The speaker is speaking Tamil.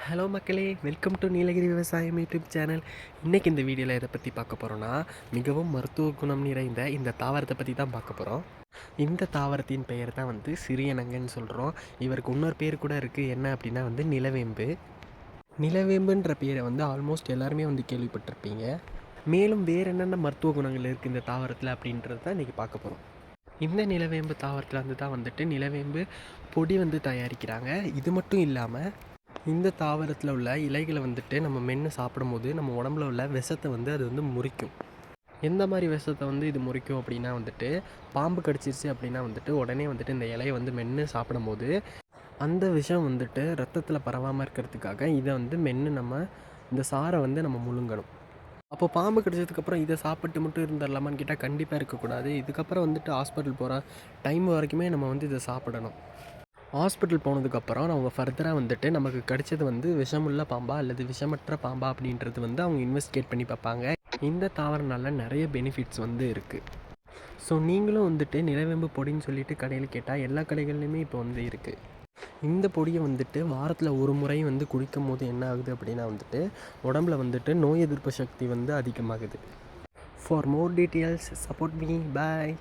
ஹலோ மக்களே, வெல்கம் டு நீலகிரி விவசாயம் யூடியூப் சேனல். இன்றைக்கி இந்த வீடியோவில் எதை பற்றி பார்க்க போகிறோன்னா, மிகவும் மருத்துவ குணம் நிறைந்த இந்த தாவரத்தை பற்றி தான் பார்க்க போகிறோம். இந்த தாவரத்தின் பெயர் தான் சிறியனங்கன்னு சொல்கிறோம். இவருக்கு இன்னொரு பேர் கூட இருக்குது. என்ன அப்படின்னா நிலவேம்பு. நிலவேம்புன்ற பேரை ஆல்மோஸ்ட் எல்லாருமே கேள்விப்பட்டிருப்பீங்க. மேலும் வேறு என்னென்ன மருத்துவ குணங்கள் இருக்குது இந்த தாவரத்தில் அப்படின்றது தான் இன்றைக்கி பார்க்க போகிறோம். இந்த நிலவேம்பு தாவரத்தில் தான் நிலவேம்பு பொடி தயாரிக்கிறாங்க. இது மட்டும் இல்லாமல் இந்த தாவரத்தில் உள்ள இலைகளை நம்ம மென்று சாப்பிடும்போது நம்ம உடம்புல உள்ள விஷத்தை அது முறிக்கும். எந்த மாதிரி விஷத்தை இது முறிக்கும் அப்படின்னா பாம்பு கடிச்சிருச்சு அப்படின்னா உடனே இந்த இலையை மென்று சாப்பிடும்போது அந்த விஷம் ரத்தத்தில் பரவாமல் இருக்கிறதுக்காக இதை மென்று நம்ம இந்த சாரை நம்ம முழுங்கணும். அப்போ பாம்பு கடிச்சதுக்கப்புறம் இதை சாப்பிட்டு மட்டும் இருந்துடலாமான்னு கேட்டால் கண்டிப்பாக இருக்கக்கூடாது. இதுக்கப்புறம் ஹாஸ்பிட்டல் போகிற டைம் வரைக்குமே நம்ம இதை சாப்பிடணும். ஹாஸ்பிட்டல் போனதுக்கப்புறம் அவங்க ஃபர்தராக நமக்கு கிடைச்சது விஷமுள்ள பாம்பா அல்லது விஷமற்ற பாம்பா அப்படின்றது அவங்க இன்வெஸ்டிகேட் பண்ணி பார்ப்பாங்க. இந்த தாவரனால நிறைய பெனிஃபிட்ஸ் இருக்குது. ஸோ நீங்களும் நிலவேம்பு பொடின்னு சொல்லிட்டு கடையில் கேட்டால் எல்லா கடைகள்லையுமே இப்போ இருக்குது. இந்த பொடியை வாரத்தில் ஒரு முறை குடிக்கும் போது என்ன ஆகுது அப்படின்னா உடம்புல நோய் எதிர்ப்பு சக்தி அதிகமாகுது. For more details support me. Bye.